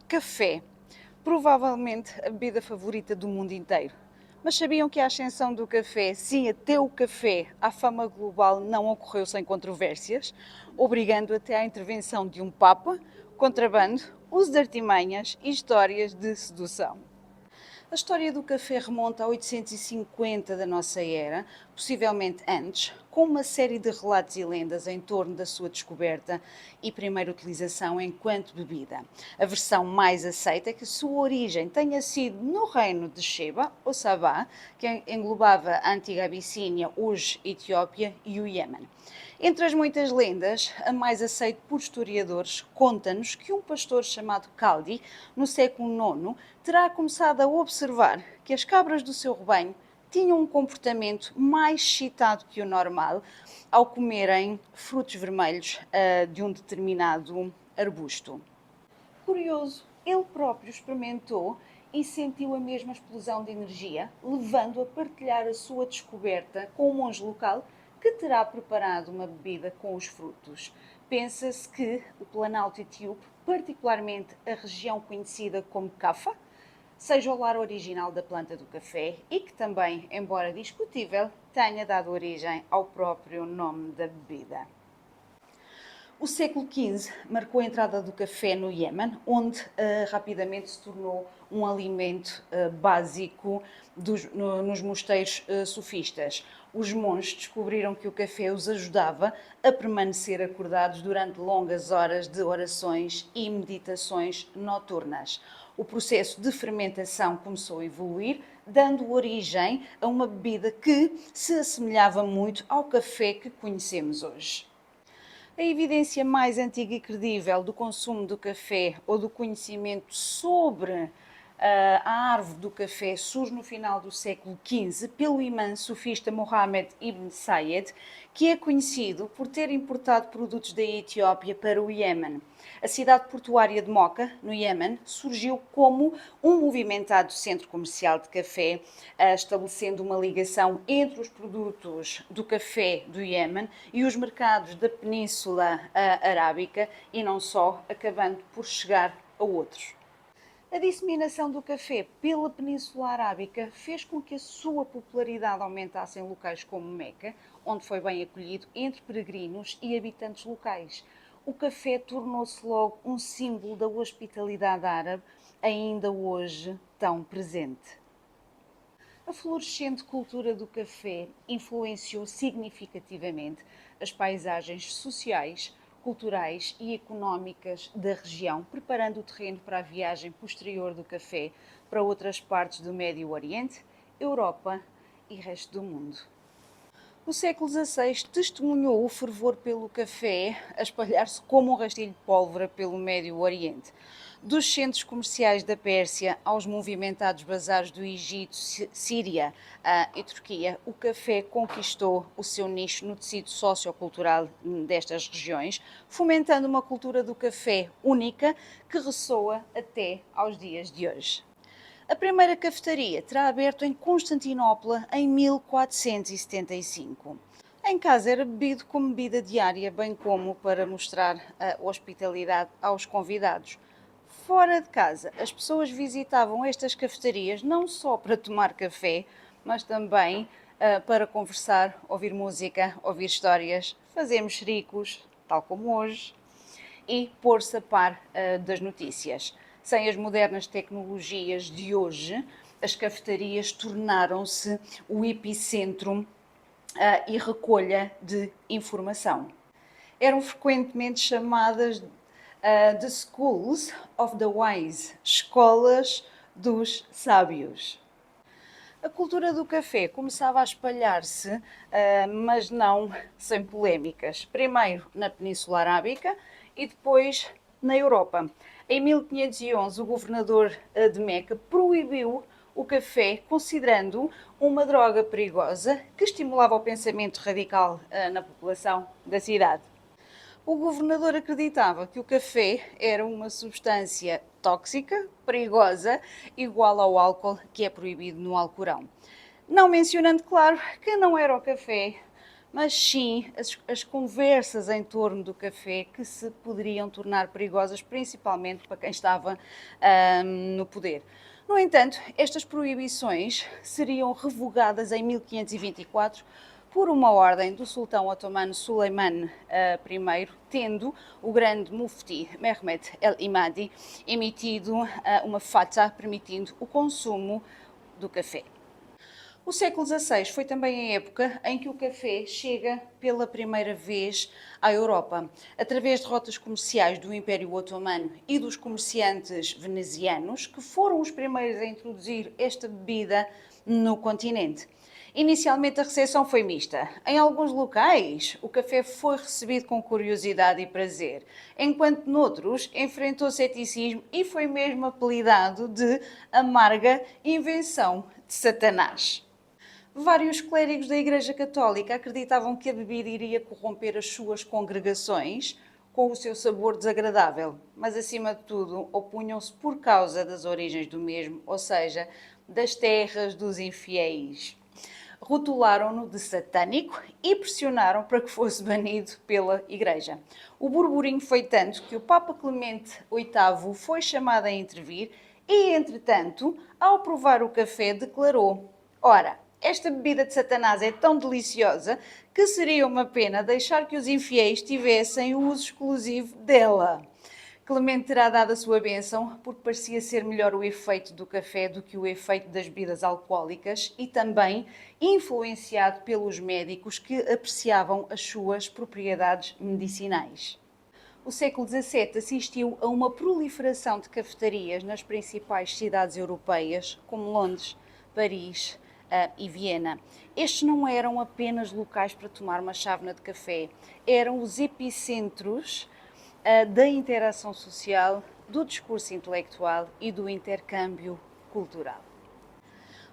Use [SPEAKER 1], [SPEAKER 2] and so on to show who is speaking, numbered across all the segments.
[SPEAKER 1] Café. Provavelmente a bebida favorita do mundo inteiro. Mas sabiam que a ascensão do café, sim, até o café, à fama global não ocorreu sem controvérsias, obrigando até à intervenção de um Papa, contrabando, uso de artimanhas e histórias de sedução. A história do café remonta a 850 da nossa era, possivelmente antes, com uma série de relatos e lendas em torno da sua descoberta e primeira utilização enquanto bebida. A versão mais aceita é que a sua origem tenha sido no reino de Sheba, ou Sabá, que englobava a antiga Abissínia, hoje Etiópia, e o Iêmen. Entre as muitas lendas, a mais aceita por historiadores conta-nos que um pastor chamado Caldi, no século IX, terá começado a observar que as cabras do seu rebanho tinham um comportamento mais excitado que o normal ao comerem frutos vermelhos de um determinado arbusto. Curioso, ele próprio experimentou e sentiu a mesma explosão de energia, levando a partilhar a sua descoberta com um monge local que terá preparado uma bebida com os frutos. Pensa-se que o Planalto Etíope, particularmente a região conhecida como Cafa, seja o lar original da planta do café e que também, embora discutível, tenha dado origem ao próprio nome da bebida. O século XV marcou a entrada do café no Iêmen, onde rapidamente se tornou um alimento básico nos mosteiros sufistas. Os monges descobriram que o café os ajudava a permanecer acordados durante longas horas de orações e meditações noturnas. O processo de fermentação começou a evoluir, dando origem a uma bebida que se assemelhava muito ao café que conhecemos hoje. A evidência mais antiga e credível do consumo do café ou do conhecimento sobre a árvore do café surge no final do século XV pelo imã sufista Mohammed ibn Sayed, que é conhecido por ter importado produtos da Etiópia para o Iêmen. A cidade portuária de Moca, no Iêmen, surgiu como um movimentado centro comercial de café, estabelecendo uma ligação entre os produtos do café do Iêmen e os mercados da Península Arábica e não só, acabando por chegar a outros. A disseminação do café pela Península Arábica fez com que a sua popularidade aumentasse em locais como Meca, onde foi bem acolhido entre peregrinos e habitantes locais. O café tornou-se logo um símbolo da hospitalidade árabe, ainda hoje tão presente. A florescente cultura do café influenciou significativamente as paisagens sociais, culturais e económicas da região, preparando o terreno para a viagem posterior do café para outras partes do Médio Oriente, Europa e resto do mundo. O século XVI testemunhou o fervor pelo café a espalhar-se como um rastilho de pólvora pelo Médio Oriente. Dos centros comerciais da Pérsia aos movimentados bazares do Egito, Síria e Turquia, o café conquistou o seu nicho no tecido sociocultural destas regiões, fomentando uma cultura do café única que ressoa até aos dias de hoje. A primeira cafetaria terá aberto em Constantinopla em 1475. Em casa era bebido como bebida diária, bem como para mostrar a hospitalidade aos convidados. Fora de casa, as pessoas visitavam estas cafetarias não só para tomar café, mas também para conversar, ouvir música, ouvir histórias, fazer mexericos, tal como hoje, e pôr-se a par das notícias. Sem as modernas tecnologias de hoje, as cafetarias tornaram-se o epicentro e recolha de informação. Eram frequentemente chamadas The Schools of the Wise, escolas dos sábios. A cultura do café começava a espalhar-se, mas não sem polémicas. Primeiro na Península Arábica e depois na Europa. Em 1511, o governador de Meca proibiu o café, considerando uma droga perigosa que estimulava o pensamento radical na população da cidade. O governador acreditava que o café era uma substância tóxica, perigosa, igual ao álcool que é proibido no Alcorão. Não mencionando, claro, que não era o café, mas sim as conversas em torno do café que se poderiam tornar perigosas, principalmente para quem estava no poder. No entanto, estas proibições seriam revogadas em 1524 por uma ordem do sultão otomano Suleiman I, tendo o grande mufti Mehmet el-Imadi emitido uma fatwa permitindo o consumo do café. O século XVI foi também a época em que o café chega pela primeira vez à Europa, através de rotas comerciais do Império Otomano e dos comerciantes venezianos, que foram os primeiros a introduzir esta bebida no continente. Inicialmente a recepção foi mista. Em alguns locais, o café foi recebido com curiosidade e prazer, enquanto noutros enfrentou ceticismo e foi mesmo apelidado de amarga invenção de Satanás. Vários clérigos da Igreja Católica acreditavam que a bebida iria corromper as suas congregações com o seu sabor desagradável, mas acima de tudo opunham-se por causa das origens do mesmo, ou seja, das terras dos infiéis. Rotularam-no de satânico e pressionaram para que fosse banido pela Igreja. O burburinho foi tanto que o Papa Clemente VIII foi chamado a intervir e, entretanto, ao provar o café, declarou: ora, esta bebida de Satanás é tão deliciosa que seria uma pena deixar que os infiéis tivessem o uso exclusivo dela. Clemente terá dado a sua bênção porque parecia ser melhor o efeito do café do que o efeito das bebidas alcoólicas e também influenciado pelos médicos que apreciavam as suas propriedades medicinais. O século XVII assistiu a uma proliferação de cafetarias nas principais cidades europeias, como Londres, Paris e Viena. Estes não eram apenas locais para tomar uma chávena de café, eram os epicentros da interação social, do discurso intelectual e do intercâmbio cultural.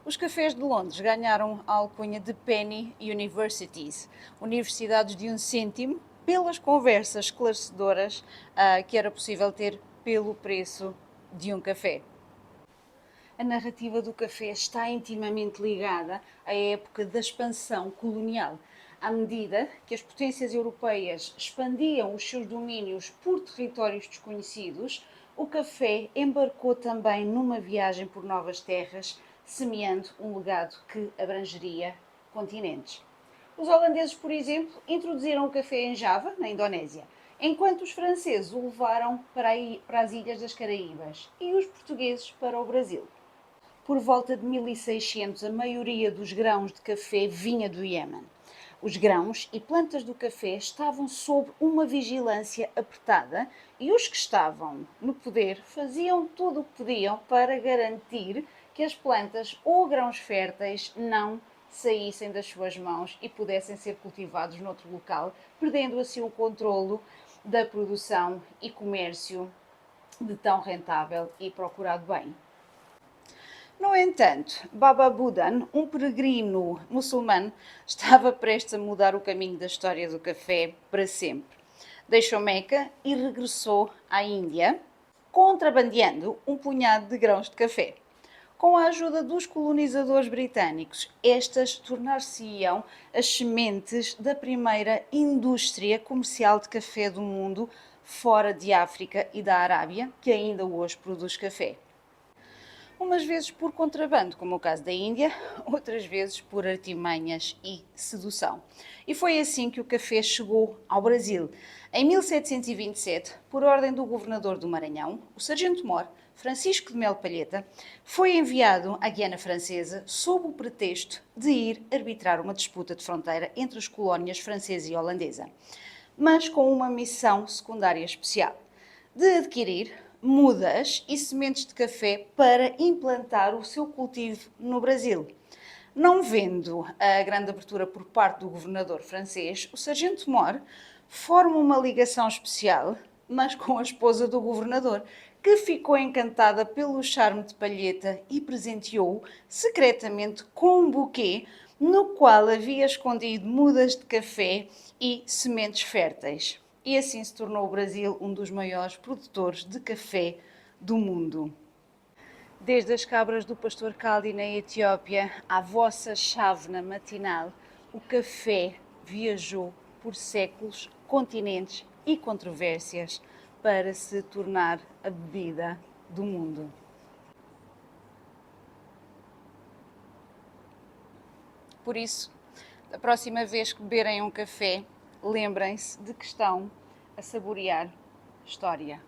[SPEAKER 1] Os cafés de Londres ganharam a alcunha de Penny Universities, universidades de 1 cêntimo, pelas conversas esclarecedoras que era possível ter pelo preço de um café. A narrativa do café está intimamente ligada à época da expansão colonial. À medida que as potências europeias expandiam os seus domínios por territórios desconhecidos, o café embarcou também numa viagem por novas terras, semeando um legado que abrangeria continentes. Os holandeses, por exemplo, introduziram o café em Java, na Indonésia, enquanto os franceses o levaram para as Ilhas das Caraíbas e os portugueses para o Brasil. Por volta de 1600, a maioria dos grãos de café vinha do Iêmen. Os grãos e plantas do café estavam sob uma vigilância apertada e os que estavam no poder faziam tudo o que podiam para garantir que as plantas ou grãos férteis não saíssem das suas mãos e pudessem ser cultivados noutro local, perdendo assim o controlo da produção e comércio de tão rentável e procurado bem. No entanto, Baba Budan, um peregrino muçulmano, estava prestes a mudar o caminho da história do café para sempre. Deixou Meca e regressou à Índia, contrabandeando um punhado de grãos de café. Com a ajuda dos colonizadores britânicos, estas tornar-se-iam as sementes da primeira indústria comercial de café do mundo, fora de África e da Arábia, que ainda hoje produz café. Umas vezes por contrabando, como o caso da Índia, outras vezes por artimanhas e sedução. E foi assim que o café chegou ao Brasil. Em 1727, por ordem do governador do Maranhão, o sargento-mor Francisco de Melo Palheta foi enviado à Guiana Francesa sob o pretexto de ir arbitrar uma disputa de fronteira entre as colónias francesa e holandesa, mas com uma missão secundária especial, de adquirir mudas e sementes de café para implantar o seu cultivo no Brasil. Não vendo a grande abertura por parte do governador francês, o sargento-mor forma uma ligação especial, mas com a esposa do governador, que ficou encantada pelo charme de Palheta e presenteou-o secretamente com um buquê no qual havia escondido mudas de café e sementes férteis. E assim se tornou o Brasil um dos maiores produtores de café do mundo. Desde as cabras do pastor Caldi na Etiópia à vossa chávena matinal, o café viajou por séculos, continentes e controvérsias para se tornar a bebida do mundo. Por isso, da próxima vez que beberem um café, lembrem-se de que estão a saborear história.